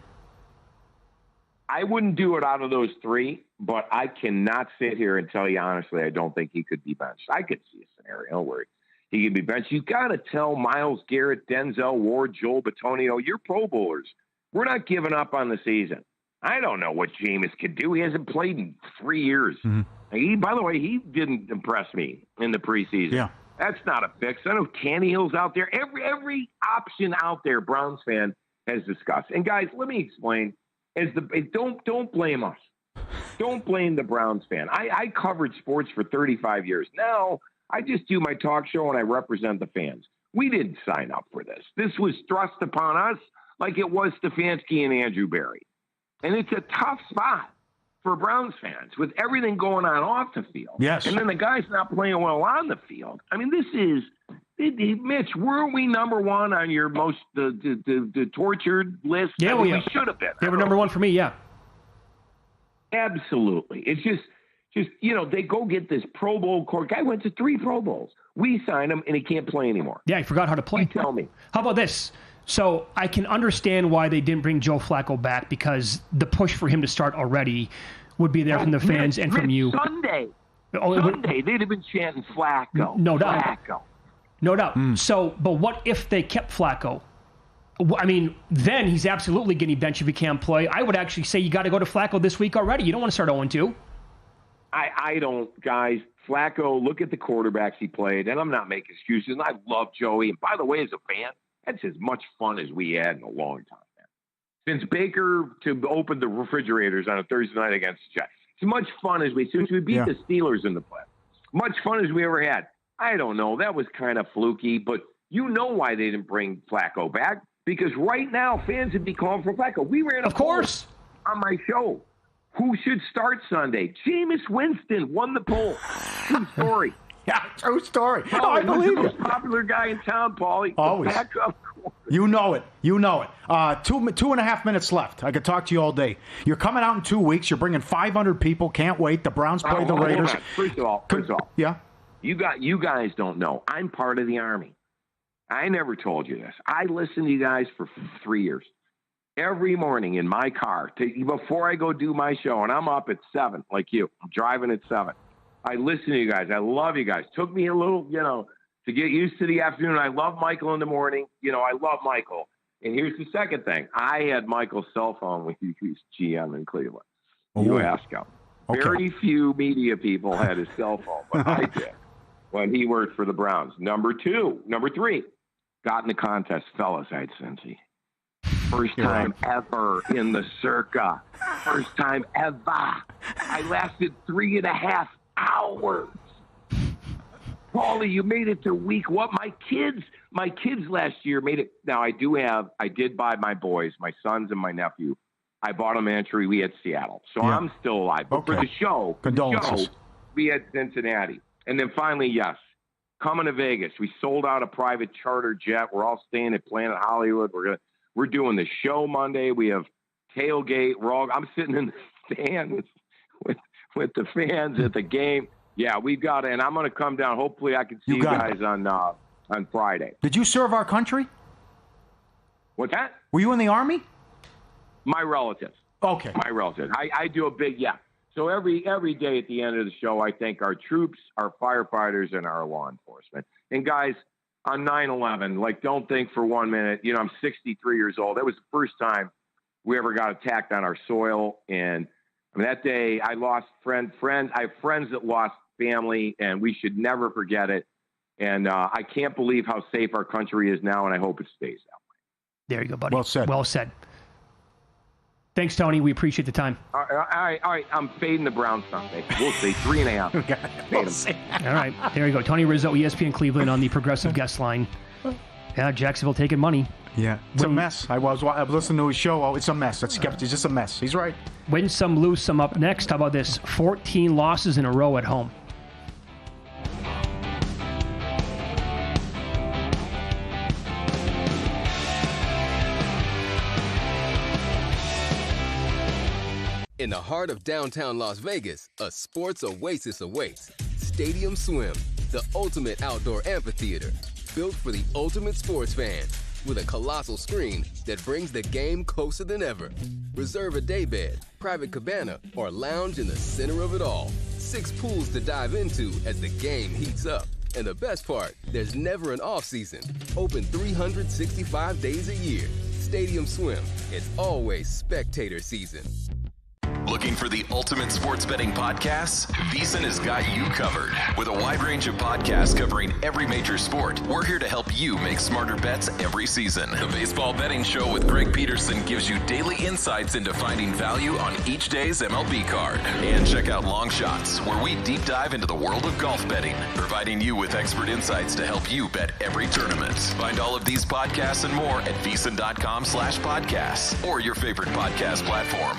I wouldn't do it out of those 3, but I cannot sit here and tell you honestly I don't think he could be benched. I could see a scenario where he could be benched. You got to tell Myles Garrett, Denzel Ward, Joel Bitonio, you're Pro Bowlers. We're not giving up on the season. I don't know what Jameis could do. He hasn't played in 3 years. By the way, he didn't impress me in the preseason. Yeah. That's not a fix. I know Tannehill's out there. Every option out there, Browns fan has discussed. And guys, let me explain. Don't blame us. Don't blame the Browns fan. I covered sports for 35 years. Now I just do my talk show and I represent the fans. We didn't sign up for this. This was thrust upon us like it was Stefanski and Andrew Berry. And it's a tough spot for Browns fans with everything going on off the field. Yes. And then the guy's not playing well on the field. I mean, this is Mitch, were we number 1 on your most the tortured list? Yeah, we should have been. They were number 1 for me, yeah. Absolutely. It's just they go get this Pro Bowl court. Guy went to 3 Pro Bowls. We signed him and he can't play anymore. Yeah, he forgot how to play. You tell me. How about this? So I can understand why they didn't bring Joe Flacco back, because the push for him to start already would be there from the fans and from you. Sunday, they'd have been chanting Flacco. No doubt. Flacco. No doubt. So, but what if they kept Flacco? I mean, then he's absolutely getting benched if he can't play. I would actually say you got to go to Flacco this week already. You don't want to start 0-2. I don't, guys. Flacco, look at the quarterbacks he played, and I'm not making excuses. And I love Joey. And by the way, as a fan, that's as much fun as we had in a long time, man. Since Baker opened the refrigerators on a Thursday night against the Jets, as much fun as since we beat the Steelers in the playoffs, much fun as we ever had. I don't know. That was kind of fluky, but you know why they didn't bring Flacco back? Because right now, fans would be calling for Flacco. We ran of course on my show. Who should start Sunday? Jameis Winston won the poll. True story. Yeah, true story. Pauly, I believe the most popular guy in town, Pauly. Always. You know it. 2.5 minutes left. I could talk to you all day. You're coming out in 2 weeks. You're bringing 500 people. Can't wait. The Browns play the Raiders. First of all, yeah. You guys don't know. I'm part of the Army. I never told you this. I listened to you guys for 3 years. Every morning in my car, before I go do my show, and I'm up at 7, like you. I'm driving at 7. I listen to you guys. I love you guys. Took me a little, to get used to the afternoon. I love Michael in the morning. I love Michael. And here's the second thing. I had Michael's cell phone when he was GM in Cleveland. You ask him. Okay. Very few media people had his cell phone, but I did when he worked for the Browns. Number 3, got in the contest, fellas, I had Cincy. First time ever in the Circa. First time ever. I lasted 3.5 hours. Pauly, you made it to week what? My kids last year made it. Now I did buy my boys, my sons and my nephew. I bought them entry. We had Seattle. So I'm still alive. But for the show, we had Cincinnati. And then finally, coming to Vegas. We sold out a private charter jet. We're all staying at Planet Hollywood. We're doing the show Monday. We have tailgate. I'm sitting in the stands with the fans at the game. Yeah, we've got it, and I'm going to come down. Hopefully, I can see you guys on Friday. Did you serve our country? What's that? Were you in the Army? My relatives. Okay. My relatives. I do a big So every day at the end of the show, I thank our troops, our firefighters, and our law enforcement. And guys, on 9/11, like, don't think for 1 minute, I'm 63 years old. That was the first time we ever got attacked on our soil. And I mean, that day I lost friends. I have friends that lost family, and we should never forget it. And I can't believe how safe our country is now, and I hope it stays that way. There you go, buddy. Well said. Well said. Thanks, Tony. We appreciate the time. All right. I'm fading the Browns Sunday. We'll see. 3.5. Okay. We'll see. All right. There you go. Tony Rizzo, ESPN Cleveland on the Progressive Guest Line. Yeah, Jacksonville taking money. Yeah. It's a mess. I was listening to his show. Oh, it's a mess. It's just a mess. He's right. Win some, lose some up next. How about this? 14 losses in a row at home. In the heart of downtown Las Vegas, a sports oasis awaits. Stadium Swim, the ultimate outdoor amphitheater, built for the ultimate sports fan, with a colossal screen that brings the game closer than ever. Reserve a daybed, private cabana, or lounge in the center of it all. 6 pools to dive into as the game heats up. And the best part, there's never an off-season. Open 365 days a year. Stadium Swim, it's always spectator season. Looking for the ultimate sports betting podcasts? VSiN has got you covered. With a wide range of podcasts covering every major sport, we're here to help you make smarter bets every season. The Baseball Betting Show with Greg Peterson gives you daily insights into finding value on each day's MLB card. And check out Long Shots, where we deep dive into the world of golf betting, providing you with expert insights to help you bet every tournament. Find all of these podcasts and more at VSiN.com/podcasts or your favorite podcast platform.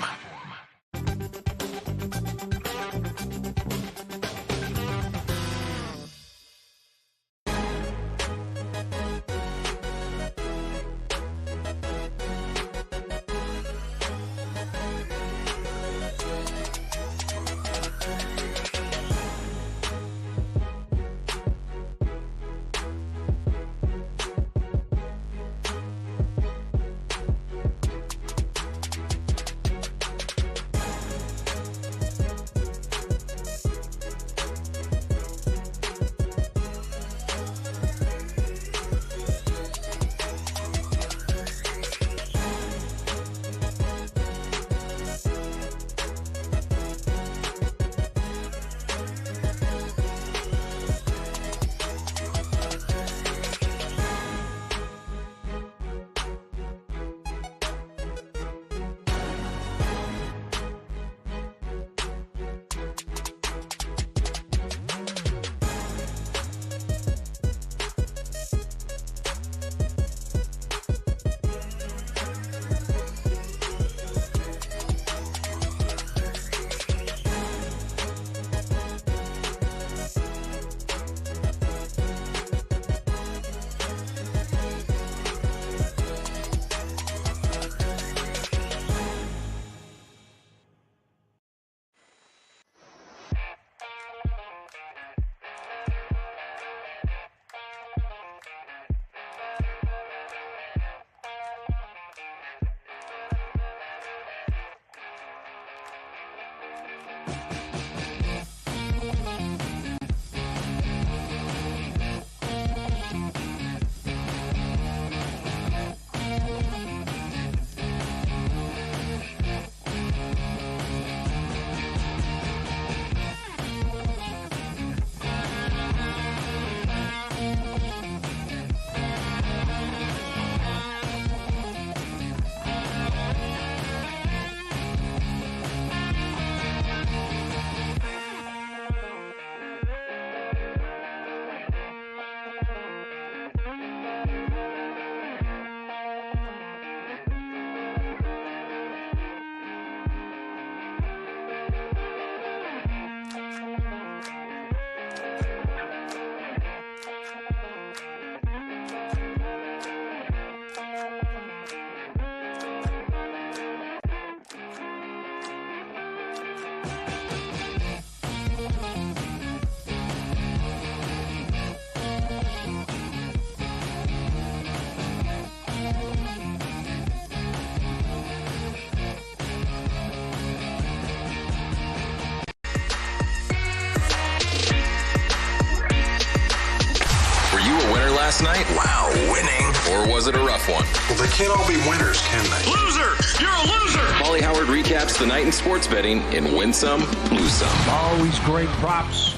last night? Wow, winning. Or was it a rough one? Well, they can't all be winners, can they? Loser! You're a loser! Pauly Howard recaps the night in sports betting in Win Some, Lose Some. Always great props.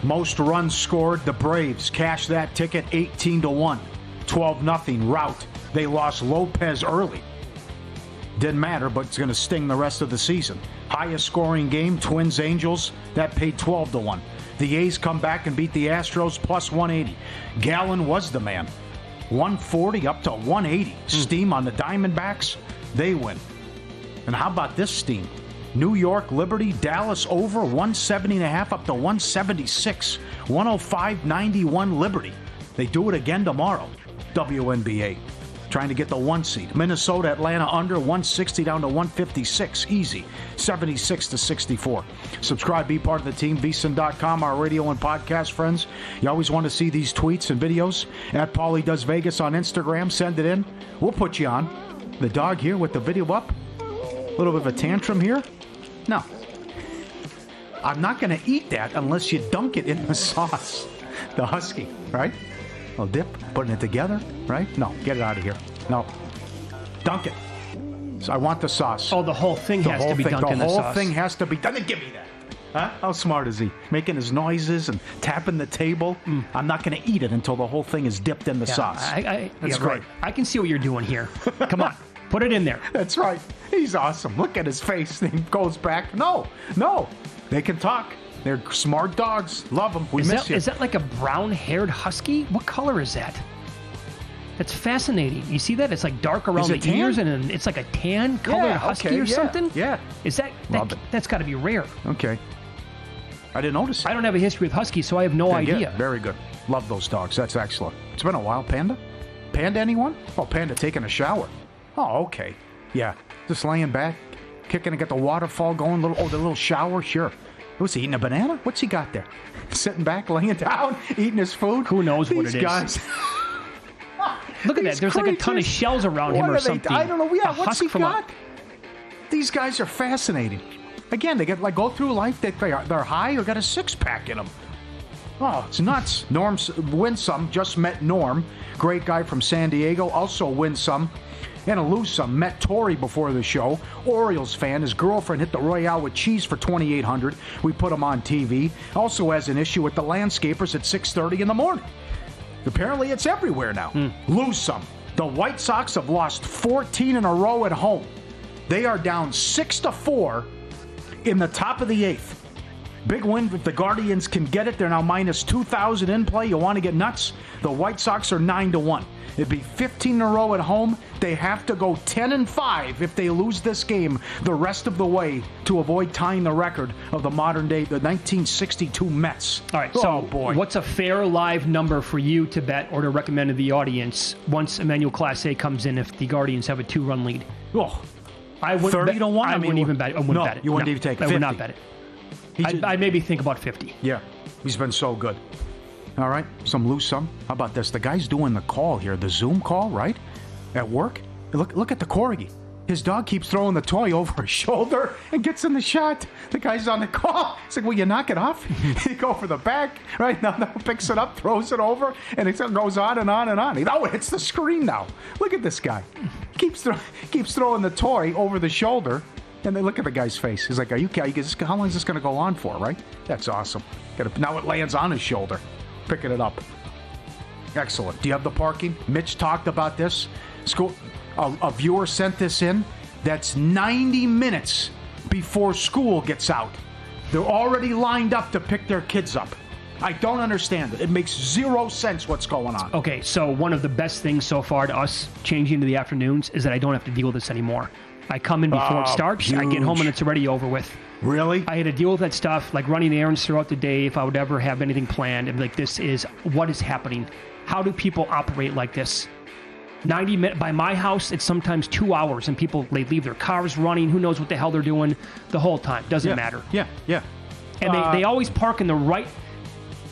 Most runs scored, the Braves cashed that ticket 18-1. 12-0 rout. They lost Lopez early. Didn't matter, but it's going to sting the rest of the season. Highest scoring game, Twins-Angels, that paid 12-1. The A's come back and beat the Astros plus 180. Gallen was the man. 140 up to 180. Steam on the Diamondbacks, they win. And how about this steam? New York, Liberty, Dallas over 170.5 up to 176. 105.91 Liberty. They do it again tomorrow. WNBA. Trying to get the 1 seed. Minnesota, Atlanta under 160 down to 156. Easy. 76-64. Subscribe, be part of the team. VSiN.com, our radio and podcast friends. You always want to see these tweets and videos. At Pauly Does Vegas on Instagram. Send it in. We'll put you on. The dog here with the video up. A little bit of a tantrum here. No. I'm not going to eat that unless you dunk it in the sauce. The Husky, right? A dip, putting it together, right? No, get it out of here. No. Dunk it. So I want the sauce. Oh, the whole thing has to be dunked in the sauce. The whole thing has to be done. Give me that. Huh? How smart is he? Making his noises and tapping the table. I'm not going to eat it until the whole thing is dipped in the sauce. That's great. Right. I can see what you're doing here. Come on. Put it in there. That's right. He's awesome. Look at his face. He goes back. No. They can talk. They're smart dogs. Love them. We miss you. Is that like a brown-haired husky? What color is that? That's fascinating. You see that? It's like dark around the ears, and it's like a tan-colored husky or something? Yeah. Is that that's got to be rare. Okay. I didn't notice it. I don't have a history with huskies, so I have no idea. Yeah, very good. Love those dogs. That's excellent. It's been a while. Panda? Panda, anyone? Oh, Panda taking a shower. Oh, okay. Yeah. Just laying back, kicking and get the waterfall going. The little shower? Sure. What's he eating, a banana? What's he got there? Sitting back, laying down, eating his food? Who knows what it is? These guys. Look at that. There's like a ton of shells around him or something. I don't know. Yeah, what's he got? These guys are fascinating. Again, they get go through life. They're high or got a six-pack in them. Oh, it's nuts. Norm's Win Some. Just met Norm. Great guy from San Diego. Also Win Some. And a Lose Some. Met Tori before the show. Orioles fan. His girlfriend hit the Royale with cheese for $2,800. We put him on TV. Also has an issue with the landscapers at 6:30 in the morning. Apparently it's everywhere now. Lose Some. The White Sox have lost 14 in a row at home. They are down 6-4 in the top of the eighth. Big win if the Guardians can get it. They're now minus 2,000 in play. You want to get nuts? The White Sox are 9-1. It'd be 15 in a row at home. They have to go 10-5 if they lose this game the rest of the way to avoid tying the record of the modern day, the 1962 Mets. All right, so what's a fair live number for you to bet or to recommend to the audience once Emmanuel Clase comes in if the Guardians have a 2-run lead? Oh, I wouldn't 30-1? I wouldn't even bet it. I wouldn't bet it. You wouldn't even take it. I would not bet it. I'd maybe think about 50. Yeah, he's been so good. All right, some Lose Some. How about this? The guy's doing the call here, the Zoom call, right? At work. Look at the corgi. His dog keeps throwing the toy over his shoulder and gets in the shot. The guy's on the call. It's like, will you knock it off? You go for the back, right? Now picks it up, throws it over, and it goes on and on and on. Oh, it hits the screen now. Look at this guy. Keeps throwing the toy over the shoulder. And then look at the guy's face. He's like, are you kidding? How long is this going to go on for, right? That's awesome. Now it lands on his shoulder. Picking it up. Excellent. Do you have the parking? Mitch talked about this. A viewer sent this in. That's 90 minutes before school gets out. They're already lined up to pick their kids up. I don't understand it. It makes zero sense what's going on. Okay, so one of the best things so far to us changing to the afternoons is that I don't have to deal with this anymore. I come in before it starts. Huge. I get home and it's already over with. Really? I had to deal with that stuff, like running errands throughout the day if I would ever have anything planned. And like, this is what is happening. How do people operate like this? 90 minutes by my house, it's sometimes 2 hours, and people they leave their cars running. Who knows what the hell they're doing the whole time? Doesn't matter. Yeah. And they always park in the right.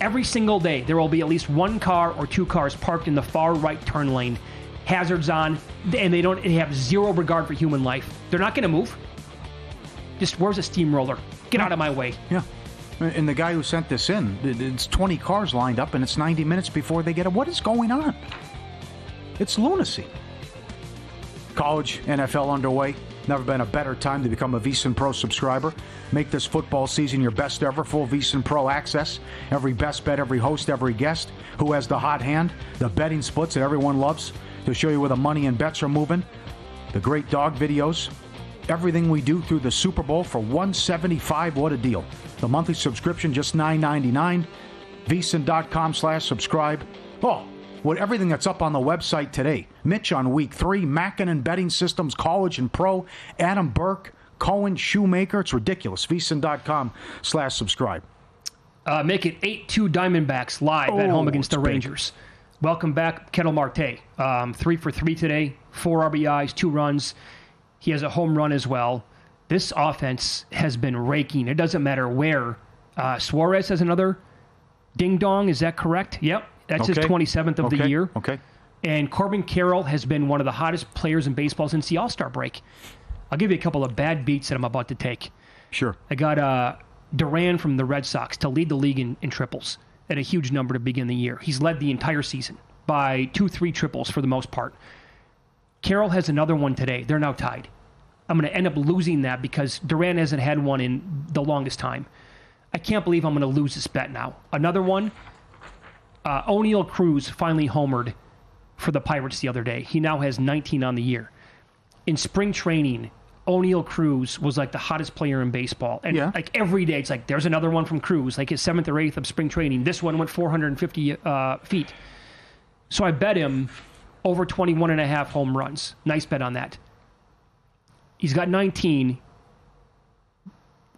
Every single day, there will be at least one car or two cars parked in the far right turn lane. Hazards on, and they have zero regard for human life. They're not going to move. Just, where's a steamroller? Get out of my way. Yeah. And the guy who sent this in, it's 20 cars lined up, and it's 90 minutes before they get it. What is going on? It's lunacy. College, NFL underway. Never been a better time to become a VSiN Pro subscriber. Make this football season your best ever. Full VSiN Pro access. Every best bet, every host, every guest. Who has the hot hand? The betting splits that everyone loves to show you where the money and bets are moving. The great dog videos. Everything we do through the Super Bowl for $175. What a deal. The monthly subscription, just $9.99. VSiN.com/subscribe. Oh, with everything that's up on the website today. Mitch on week 3, Mackinnon Betting Systems, College and Pro, Adam Burke, Cohen, Shoemaker. It's ridiculous. VSiN.com/subscribe. Make it 8-2 Diamondbacks live at home against the Rangers. Welcome back, Kettle Marte. 3 for 3 today, 4 RBIs, 2 runs. He has a home run as well. This offense has been raking. It doesn't matter where. Suarez has another ding-dong. Is that correct? Yep. That's his 27th of the year. Okay. And Corbin Carroll has been one of the hottest players in baseball since the All-Star break. I'll give you a couple of bad beats that I'm about to take. Sure. I got Duran from the Red Sox to lead the league in triples at a huge number to begin the year. He's led the entire season by 2-3 triples for the most part. Carroll has another one today. They're now tied. I'm going to end up losing that because Duran hasn't had one in the longest time. I can't believe I'm going to lose this bet now. Another one, O'Neal Cruz finally homered for the Pirates the other day. He now has 19 on the year. In spring training, O'Neal Cruz was like the hottest player in baseball. And like every day, it's like, there's another one from Cruz, like his 7th or 8th of spring training. This one went 450 feet. So I bet him over 21.5 home runs. Nice bet on that. He's got 19.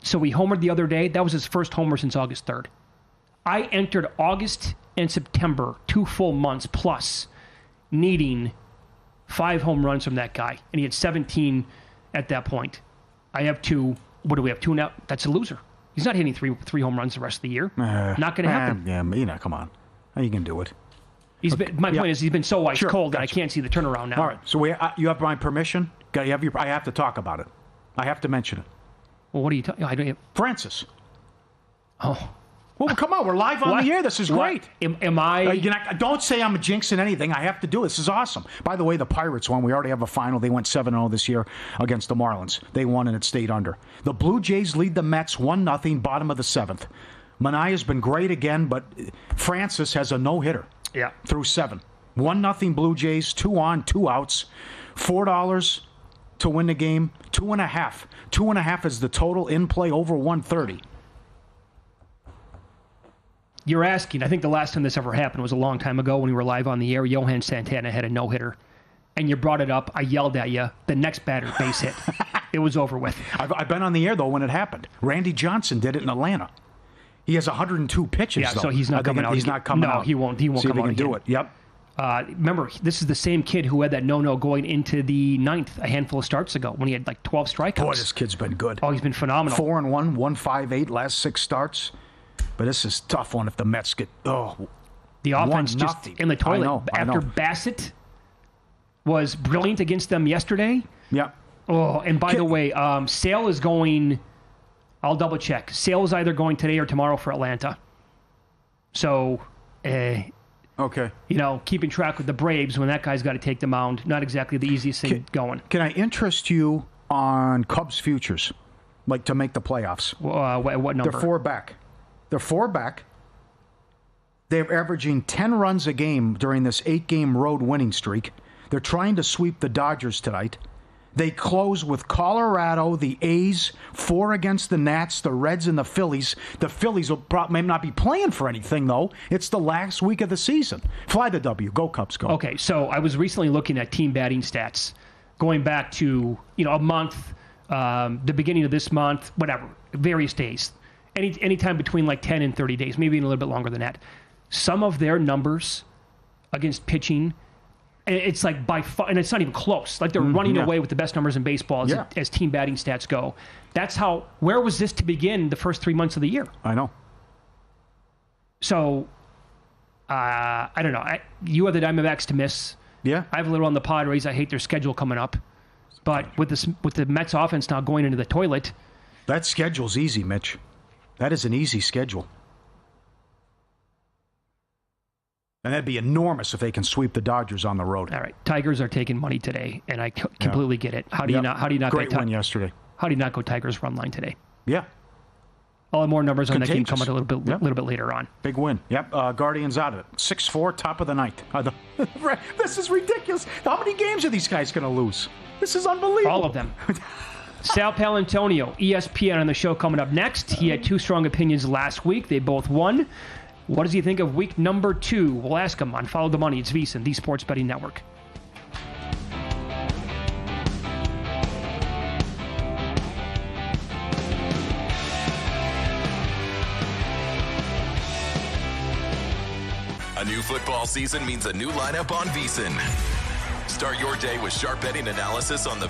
So he homered the other day. That was his first homer since August 3rd. I entered August and September, 2 full months plus, needing 5 home runs from that guy. And he had 17 at that point. I have 2. What do we have? 2 now? That's a loser. He's not hitting three home runs the rest of the year. Not going to happen. Yeah, come on. How you can do it? My point is he's been so ice cold that I can't see the turnaround now. All right. So you have my permission? I have to talk about it. I have to mention it. Well, what are you talking? Francis. Oh. Well, come on. We're live on the air. This is great. Am I? Don't say I'm jinxing anything. I have to do it. This is awesome. By the way, the Pirates won. We already have a final. They went 7-0 this year against the Marlins. They won and it stayed under. The Blue Jays lead the Mets 1-0, bottom of the 7th. Manaya's been great again, but Francis has a no-hitter. Yeah. Through 7. 1-0 Blue Jays, 2 on, 2 outs. $4 to win the game. 2.5. 2.5 is the total in play over 130. You're asking, I think the last time this ever happened was a long time ago when we were live on the air. Johan Santana had a no-hitter. And you brought it up. I yelled at you. The next batter, base hit. It was over with. I've been on the air, though, when it happened. Randy Johnson did it in Atlanta. He has 102 pitches, though. So he's not coming out. He's not coming out. No, he won't come out again. See if he can do it. Yep. Remember, this is the same kid who had that no-no going into the 9th a handful of starts ago when he had like 12 strikeouts. Boy, this kid's been good. Oh, he's been phenomenal. 4-1, 1.58 last 6 starts. But this is a tough one if the Mets get the offense just in the toilet. After Bassett was brilliant against them yesterday. Yeah. Oh, and by the way, Sale is going. I'll double check. Sale is either going today or tomorrow for Atlanta. So, okay. Keeping track with the Braves when that guy's got to take the mound, not exactly the easiest thing going. Can I interest you on Cubs futures, like to make the playoffs? What number? They're 4 back. They're 4 back. They're averaging 10 runs a game during this 8-game road winning streak. They're trying to sweep the Dodgers tonight. They close with Colorado, the A's, 4 against the Nats, the Reds, and the Phillies. The Phillies may not be playing for anything, though. It's the last week of the season. Fly the W. Go Cubs, go. Okay, so I was recently looking at team batting stats, going back to a month, the beginning of this month, whatever, various days. Anytime between like 10 and 30 days, maybe even a little bit longer than that. Some of their numbers against pitching, it's like by far, and it's not even close. Like they're running away with the best numbers in baseball as team batting stats go. That's how, where was this to begin the first 3 months of the year? I know. So, I don't know. You have the Diamondbacks to miss. Yeah. I have a little on the Padres. I hate their schedule coming up. But with the Mets offense now going into the toilet. That schedule's easy, Mitch. That is an easy schedule. And that'd be enormous if they can sweep the Dodgers on the road. All right, Tigers are taking money today, and I completely get it. How do you not? Great win yesterday. How do you not go Tigers run line today? Yeah. I'll have more numbers on that game coming a little bit later on. Big win. Yep. Guardians out of it. 6-4, top of the ninth. This is ridiculous. How many games are these guys going to lose? This is unbelievable. All of them. Sal Paolantonio, ESPN on the show coming up next. He had 2 strong opinions last week. They both won. What does he think of week number 2? We'll ask him on Follow the Money. It's VSiN, the Sports Betting Network. A new football season means a new lineup on VSiN. Start your day with sharp betting analysis on the